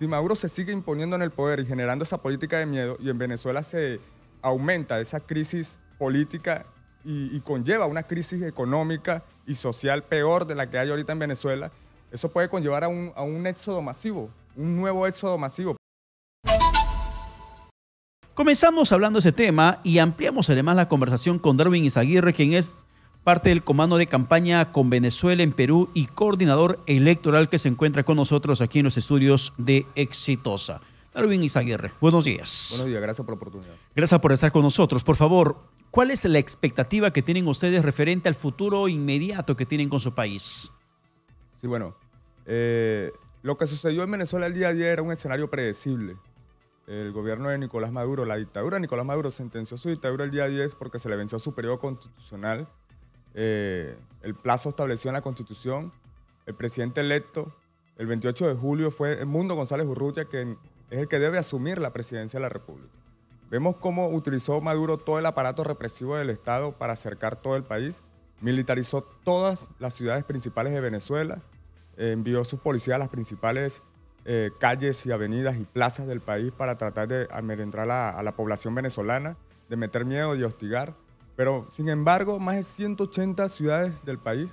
Si Maduro se sigue imponiendo en el poder y generando esa política de miedo, y en Venezuela se aumenta esa crisis política y conlleva una crisis económica y social peor de la que hay ahorita en Venezuela, eso puede conllevar a un éxodo masivo, un nuevo éxodo masivo. Comenzamos hablando de ese tema y ampliamos además la conversación con Darwin Izaguirre, quien es parte del comando de campaña con Venezuela en Perú y coordinador electoral, que se encuentra con nosotros aquí en los estudios de Exitosa. Darwin Izaguirre, buenos días. Buenos días, gracias por la oportunidad. Gracias por estar con nosotros. Por favor, ¿cuál es la expectativa que tienen ustedes referente al futuro inmediato que tienen con su país? Sí, bueno, lo que sucedió en Venezuela el día de ayer era un escenario predecible. El gobierno de Nicolás Maduro, la dictadura de Nicolás Maduro, sentenció su dictadura el día 10 porque se le venció su periodo constitucional. El plazo establecido en la Constitución. El presidente electo el 28 de julio fue Edmundo González Urrutia, que es el que debe asumir la presidencia de la República. Vemos cómo utilizó Maduro todo el aparato represivo del Estado para acercar todo el país, militarizó todas las ciudades principales de Venezuela, envió sus policías a las principales calles y avenidas y plazas del país para tratar de amedrentar a la población venezolana, de meter miedo y hostigar. Pero, sin embargo, más de 180 ciudades del país,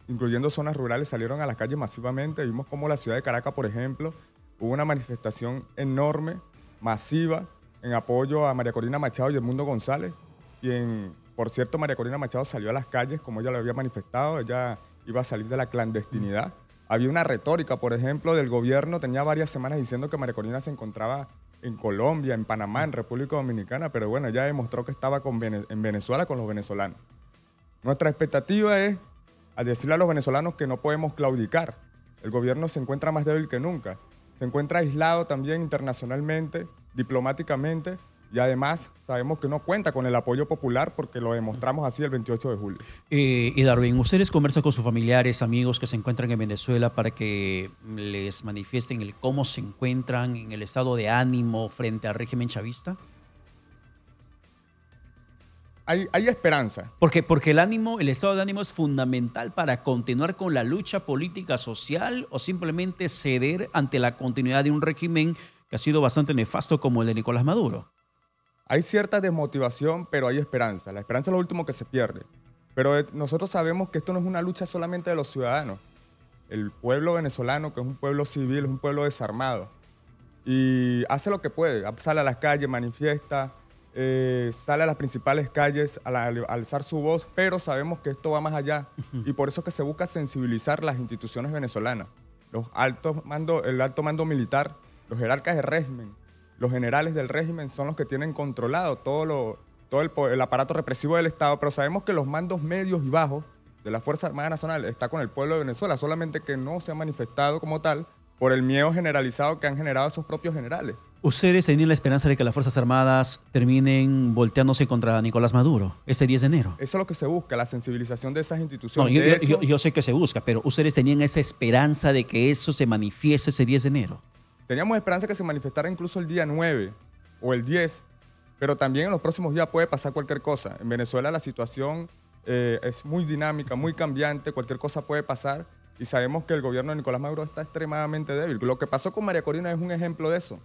incluyendo zonas rurales, salieron a las calles masivamente. Vimos cómo la ciudad de Caracas, por ejemplo, hubo una manifestación enorme, masiva, en apoyo a María Corina Machado y Edmundo González. Por cierto, María Corina Machado salió a las calles como ella lo había manifestado. Ella iba a salir de la clandestinidad. Había una retórica, por ejemplo, del gobierno. Tenía varias semanas diciendo que María Corina se encontraba en Colombia, en Panamá, en República Dominicana, pero bueno, ella demostró que estaba en Venezuela con los venezolanos. Nuestra expectativa es a decirle a los venezolanos que no podemos claudicar. El gobierno se encuentra más débil que nunca. Se encuentra aislado también internacionalmente, diplomáticamente, y además sabemos que no cuenta con el apoyo popular porque lo demostramos así el 28 de julio. Y Darwin, ¿ustedes conversan con sus familiares, amigos que se encuentran en Venezuela para que les manifiesten el cómo se encuentran en el estado de ánimo frente al régimen chavista? Hay esperanza. Porque el estado de ánimo es fundamental para continuar con la lucha política social, o simplemente ceder ante la continuidad de un régimen que ha sido bastante nefasto como el de Nicolás Maduro. Hay cierta desmotivación, pero hay esperanza. La esperanza es lo último que se pierde. Pero nosotros sabemos que esto no es una lucha solamente de los ciudadanos. El pueblo venezolano, que es un pueblo civil, es un pueblo desarmado. Y hace lo que puede. Sale a las calles, manifiesta, sale a las principales calles a alzar su voz, pero sabemos que esto va más allá. Y por eso es que se busca sensibilizar las instituciones venezolanas. El alto mando militar, los jerarcas del régimen, los generales del régimen son los que tienen controlado todo el aparato represivo del Estado, pero sabemos que los mandos medios y bajos de la Fuerza Armada Nacional está con el pueblo de Venezuela, solamente que no se ha manifestado como tal por el miedo generalizado que han generado esos propios generales. ¿Ustedes tenían la esperanza de que las Fuerzas Armadas terminen volteándose contra Nicolás Maduro ese 10 de enero? Eso es lo que se busca, la sensibilización de esas instituciones. No, yo sé que se busca, pero ¿ustedes tenían esa esperanza de que eso se manifieste ese 10 de enero? Teníamos esperanza que se manifestara incluso el día 9 o el 10, pero también en los próximos días puede pasar cualquier cosa. En Venezuela la situación es muy dinámica, muy cambiante, cualquier cosa puede pasar y sabemos que el gobierno de Nicolás Maduro está extremadamente débil. Lo que pasó con María Corina es un ejemplo de eso.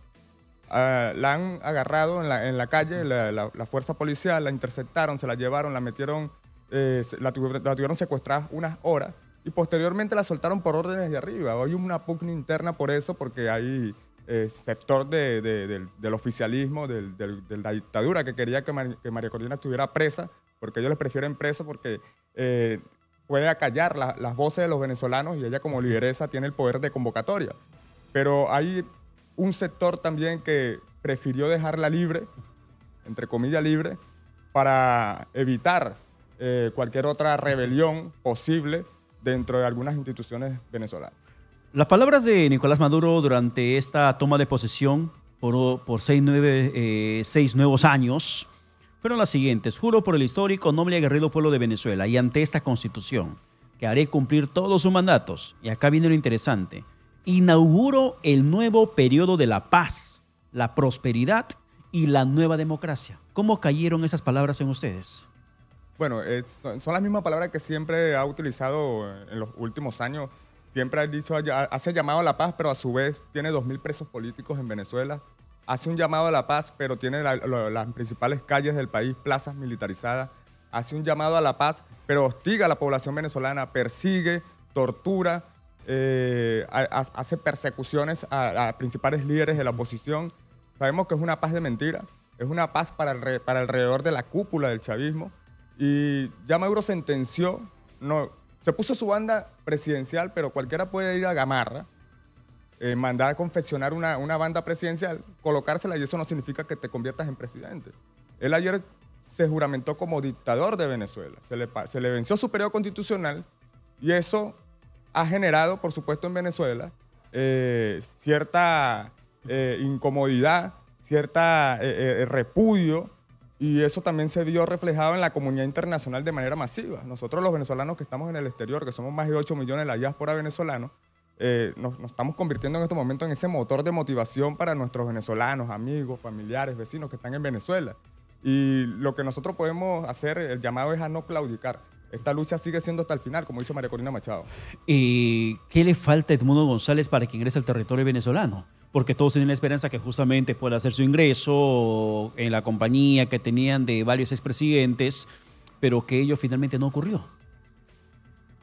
La han agarrado en la calle, la fuerza policial, la interceptaron, se la llevaron, la metieron, la tuvieron secuestrada unas horas y posteriormente la soltaron por órdenes de arriba. Hay una pugna interna por eso, porque hay sector del oficialismo, de la dictadura que quería que María Corina estuviera presa, porque ellos le prefieren preso porque puede acallar las voces de los venezolanos y ella como lideresa tiene el poder de convocatoria. Pero hay un sector también que prefirió dejarla libre, entre comillas libre, para evitar cualquier otra rebelión posible dentro de algunas instituciones venezolanas. Las palabras de Nicolás Maduro durante esta toma de posesión por 6 nuevos años fueron las siguientes: juro por el histórico, noble y aguerrido pueblo de Venezuela y ante esta constitución que haré cumplir todos sus mandatos. Y acá viene lo interesante: inauguro el nuevo periodo de la paz, la prosperidad y la nueva democracia. ¿Cómo cayeron esas palabras en ustedes? Bueno, son las mismas palabras que siempre ha utilizado en los últimos años siempre hace llamado a la paz, pero a su vez tiene 2.000 presos políticos en Venezuela. Hace un llamado a la paz, pero tiene las principales calles del país, plazas militarizadas. Hace un llamado a la paz, pero hostiga a la población venezolana, persigue, tortura, hace persecuciones a principales líderes de la oposición. Sabemos que es una paz de mentira, es una paz para alrededor de la cúpula del chavismo. Y ya Maduro sentenció, se puso su banda presidencial, pero cualquiera puede ir a Gamarra, mandar a confeccionar una banda presidencial, colocársela, y eso no significa que te conviertas en presidente. Él ayer se juramentó como dictador de Venezuela. Se le venció su periodo constitucional y eso ha generado, por supuesto, en Venezuela cierta incomodidad, cierta repudio, y eso también se vio reflejado en la comunidad internacional de manera masiva. Nosotros los venezolanos que estamos en el exterior, que somos más de 8 millones de la diáspora venezolana, nos estamos convirtiendo en este momento en ese motor de motivación para nuestros venezolanos, amigos, familiares, vecinos que están en Venezuela. Y lo que nosotros podemos hacer, el llamado es a no claudicar. Esta lucha sigue siendo hasta el final, como dice María Corina Machado. ¿Y qué le falta a Edmundo González para que ingrese al territorio venezolano? Porque todos tienen la esperanza que justamente pueda hacer su ingreso en la compañía que tenían de varios expresidentes, pero que ello finalmente no ocurrió.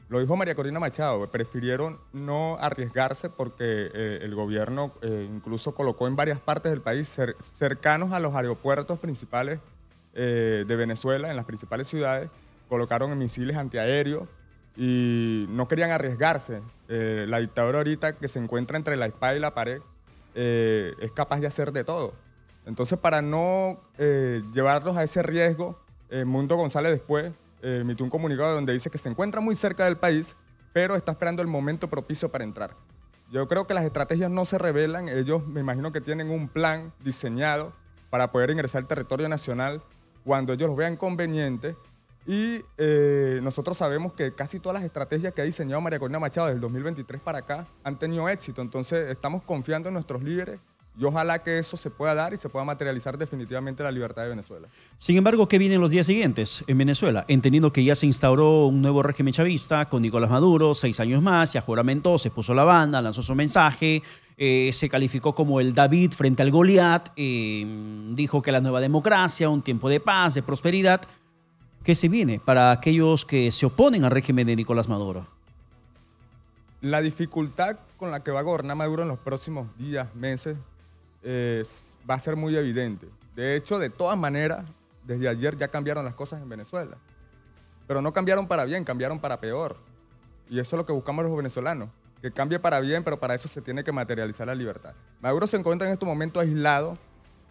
Lo dijo María Corina Machado, prefirieron no arriesgarse porque el gobierno incluso colocó en varias partes del país cercanos a los aeropuertos principales de Venezuela, en las principales ciudades, colocaron misiles antiaéreos y no querían arriesgarse. La dictadura ahorita, que se encuentra entre la espada y la pared, es capaz de hacer de todo. Entonces, para no llevarlos a ese riesgo, Edmundo González después emitió un comunicado donde dice que se encuentra muy cerca del país, pero está esperando el momento propicio para entrar. Yo creo que las estrategias no se revelan. Ellos, me imagino que tienen un plan diseñado para poder ingresar al territorio nacional cuando ellos lo vean conveniente. Y nosotros sabemos que casi todas las estrategias que ha diseñado María Corina Machado desde el 2023 para acá han tenido éxito. Entonces, estamos confiando en nuestros líderes y ojalá que eso se pueda dar y se pueda materializar definitivamente la libertad de Venezuela. Sin embargo, ¿qué viene en los días siguientes en Venezuela? Entendiendo que ya se instauró un nuevo régimen chavista con Nicolás Maduro, 6 años más, ya juramentó, se puso la banda, lanzó su mensaje, se calificó como el David frente al Goliat, dijo que la nueva democracia, un tiempo de paz, de prosperidad. ¿Qué se viene para aquellos que se oponen al régimen de Nicolás Maduro? La dificultad con la que va a gobernar Maduro en los próximos días, meses, va a ser muy evidente. De hecho, de todas maneras, desde ayer ya cambiaron las cosas en Venezuela. Pero no cambiaron para bien, cambiaron para peor. Y eso es lo que buscamos los venezolanos, que cambie para bien, pero para eso se tiene que materializar la libertad. Maduro se encuentra en este momento aislado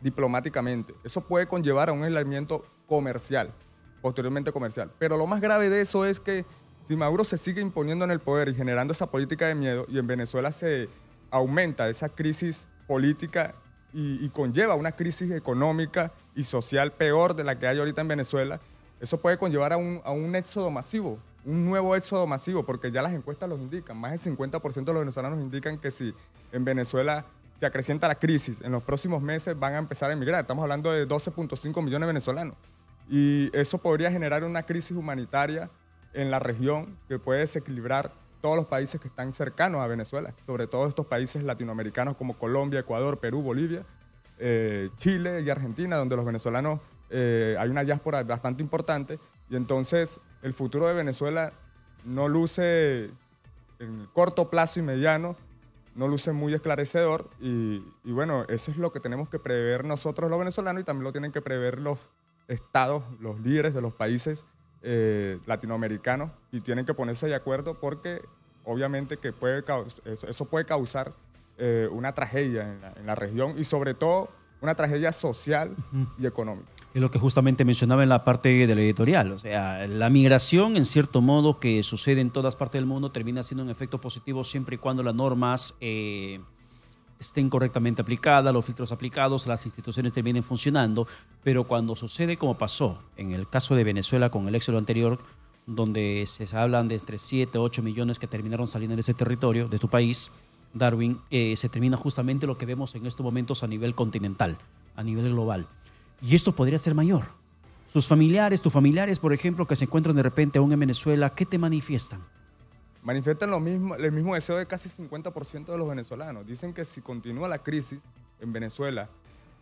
diplomáticamente. Eso puede conllevar a un aislamiento comercial, posteriormente comercial. Pero lo más grave de eso es que si Maduro se sigue imponiendo en el poder y generando esa política de miedo, y en Venezuela se aumenta esa crisis política y conlleva una crisis económica y social peor de la que hay ahorita en Venezuela, eso puede conllevar a un éxodo masivo, un nuevo éxodo masivo, porque ya las encuestas los indican. Más del 50% de los venezolanos indican que si en Venezuela se acrecienta la crisis, en los próximos meses van a empezar a emigrar. Estamos hablando de 12.5 millones de venezolanos. Y eso podría generar una crisis humanitaria en la región que puede desequilibrar todos los países que están cercanos a Venezuela, sobre todo estos países latinoamericanos como Colombia, Ecuador, Perú, Bolivia, Chile y Argentina, donde los venezolanos hay una diáspora bastante importante. Y entonces el futuro de Venezuela no luce en el corto plazo y mediano, no luce muy esclarecedor. Y bueno, eso es lo que tenemos que prever nosotros los venezolanos, y también lo tienen que prever los estados, los líderes de los países latinoamericanos, y tienen que ponerse de acuerdo porque obviamente que eso puede causar una tragedia en la región, y sobre todo una tragedia social y económica. Es lo que justamente mencionaba en la parte del editorial. O sea, la migración, en cierto modo, que sucede en todas partes del mundo, termina siendo un efecto positivo siempre y cuando las normas estén correctamente aplicadas, los filtros aplicados, las instituciones terminen funcionando. Pero cuando sucede como pasó en el caso de Venezuela con el éxodo anterior, donde se hablan de entre 7 o 8 millones que terminaron saliendo de ese territorio, de tu país, Darwin, se termina justamente lo que vemos en estos momentos a nivel continental, a nivel global. Y esto podría ser mayor. Sus familiares, tus familiares, por ejemplo, que se encuentran de repente aún en Venezuela, ¿qué te manifiestan? manifiestan el mismo deseo de casi 50% de los venezolanos. Dicen que si continúa la crisis en Venezuela,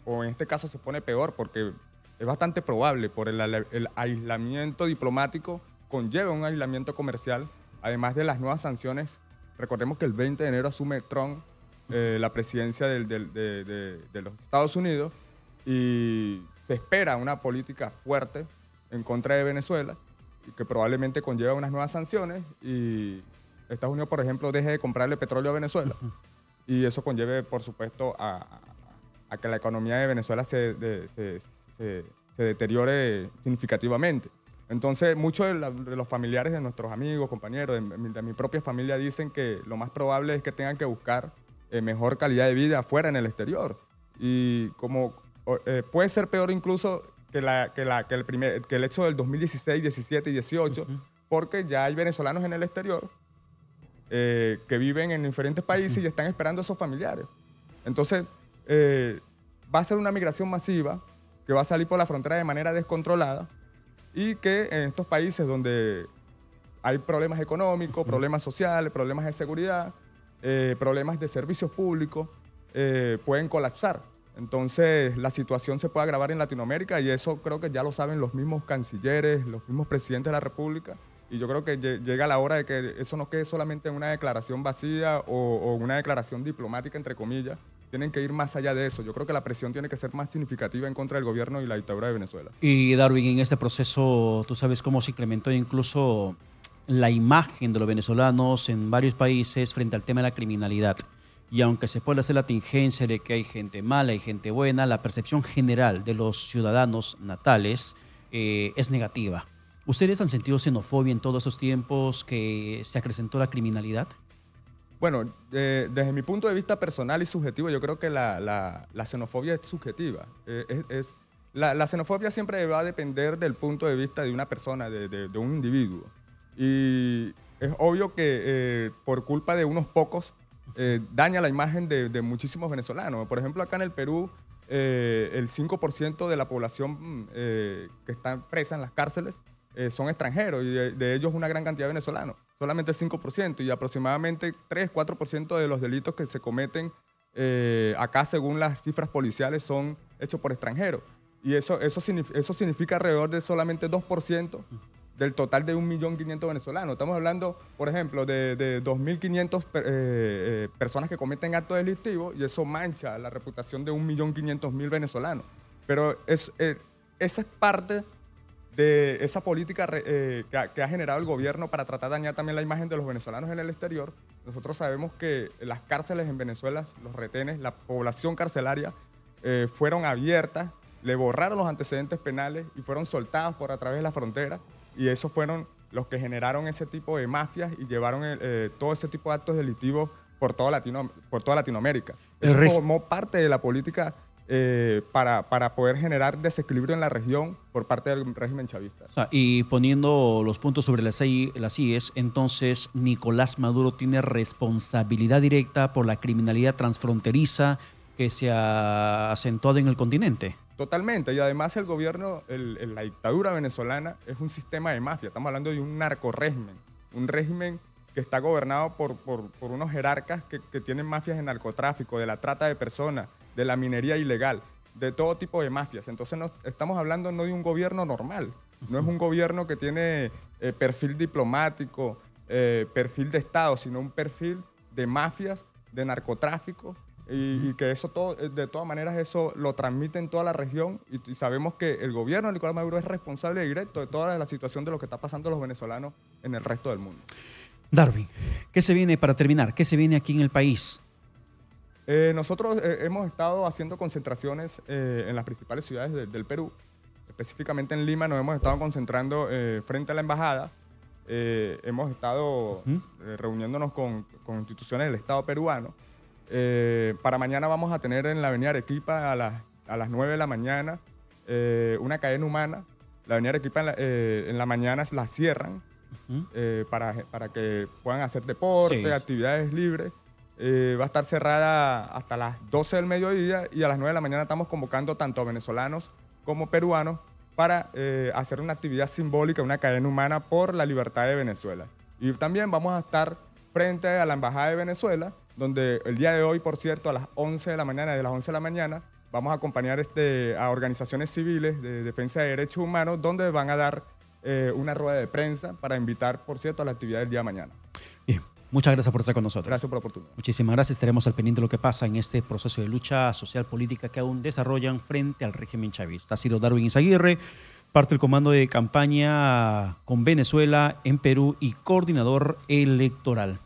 o en este caso se pone peor porque es bastante probable por el aislamiento diplomático, conlleva un aislamiento comercial, además de las nuevas sanciones. Recordemos que el 20 de enero asume Trump la presidencia de los Estados Unidos y se espera una política fuerte en contra de Venezuela y que probablemente conlleva unas nuevas sanciones y Estados Unidos, por ejemplo, deje de comprarle petróleo a Venezuela y eso conlleve, por supuesto, a que la economía de Venezuela se deteriore significativamente. Entonces, muchos de los familiares de nuestros amigos, compañeros, de mi propia familia dicen que lo más probable es que tengan que buscar mejor calidad de vida afuera, en el exterior. Y como puede ser peor incluso que el hecho del 2016, 17 y 18, porque ya hay venezolanos en el exterior que viven en diferentes países y están esperando a esos familiares. Entonces, va a ser una migración masiva que va a salir por la frontera de manera descontrolada y que en estos países donde hay problemas económicos, problemas sociales, problemas de seguridad, problemas de servicios públicos, pueden colapsar. Entonces, la situación se puede agravar en Latinoamérica y eso creo que ya lo saben los mismos cancilleres, los mismos presidentes de la República. Y yo creo que llega la hora de que eso no quede solamente en una declaración vacía o una declaración diplomática, entre comillas. Tienen que ir más allá de eso. Yo creo que la presión tiene que ser más significativa en contra del gobierno y la dictadura de Venezuela. Y Darwin, en este proceso, tú sabes cómo se incrementó incluso la imagen de los venezolanos en varios países frente al tema de la criminalidad. Y aunque se puede hacer la tingencia de que hay gente mala y gente buena, la percepción general de los ciudadanos natales es negativa. ¿Ustedes han sentido xenofobia en todos esos tiempos que se acrecentó la criminalidad? Bueno, desde mi punto de vista personal y subjetivo, yo creo que la xenofobia es subjetiva. La xenofobia siempre va a depender del punto de vista de una persona, de un individuo. Y es obvio que por culpa de unos pocos daña la imagen de muchísimos venezolanos. Por ejemplo, acá en el Perú, el 5% de la población que está presa en las cárceles son extranjeros y de ellos una gran cantidad de venezolanos. Solamente el 5% y aproximadamente 3-4% de los delitos que se cometen acá, según las cifras policiales, son hechos por extranjeros. Y eso significa alrededor de solamente 2% del total de 1.500.000 venezolanos. Estamos hablando, por ejemplo, de 2.500 personas que cometen actos delictivos y eso mancha la reputación de 1.500.000 venezolanos. Pero esa es parte de esa política que ha generado el gobierno para tratar de dañar también la imagen de los venezolanos en el exterior. Nosotros sabemos que las cárceles en Venezuela, los retenes, la población carcelaria, fueron abiertas, le borraron los antecedentes penales y fueron soltados por a través de la frontera. Y esos fueron los que generaron ese tipo de mafias y llevaron todo ese tipo de actos delictivos por toda Latinoamérica. Eso formó parte de la política para poder generar desequilibrio en la región por parte del régimen chavista. O sea, y poniendo los puntos sobre las IES, entonces Nicolás Maduro tiene responsabilidad directa por la criminalidad transfronteriza que se ha acentuado en el continente. Totalmente, y además el gobierno, la dictadura venezolana es un sistema de mafia. Estamos hablando de un narcorrégimen, un régimen que está gobernado por unos jerarcas que tienen mafias de narcotráfico, de la trata de personas, de la minería ilegal, de todo tipo de mafias. Entonces estamos hablando no de un gobierno normal, no es un gobierno que tiene perfil diplomático, perfil de Estado, sino un perfil de mafias, de narcotráfico, y que eso todo, de todas maneras, eso lo transmite en toda la región y sabemos que el gobierno de Nicolás Maduro es responsable directo de toda la situación de lo que está pasando a los venezolanos en el resto del mundo. Darwin, ¿qué se viene para terminar? ¿Qué se viene aquí en el país? Nosotros hemos estado haciendo concentraciones en las principales ciudades del Perú. Específicamente en Lima nos hemos estado concentrando frente a la embajada. Hemos estado reuniéndonos con instituciones del Estado peruano. Para mañana vamos a tener en la avenida Arequipa a las 9 de la mañana una cadena humana. La avenida Arequipa en la mañana la cierran para que puedan hacer deporte, actividades libres. Va a estar cerrada hasta las 12 del mediodía y a las 9 de la mañana estamos convocando tanto a venezolanos como peruanos para hacer una actividad simbólica, una cadena humana por la libertad de Venezuela. Y también vamos a estar frente a la Embajada de Venezuela, donde el día de hoy, por cierto, a las 11 de la mañana, desde las 11 de la mañana, vamos a acompañar a organizaciones civiles de defensa de derechos humanos, donde van a dar una rueda de prensa para invitar, por cierto, a la actividad del día de mañana. Bien, muchas gracias por estar con nosotros. Gracias por la oportunidad. Muchísimas gracias. Estaremos al pendiente de lo que pasa en este proceso de lucha social política que aún desarrollan frente al régimen chavista. Ha sido Darwin Izaguirre, parte del comando de campaña con Venezuela en Perú y coordinador electoral.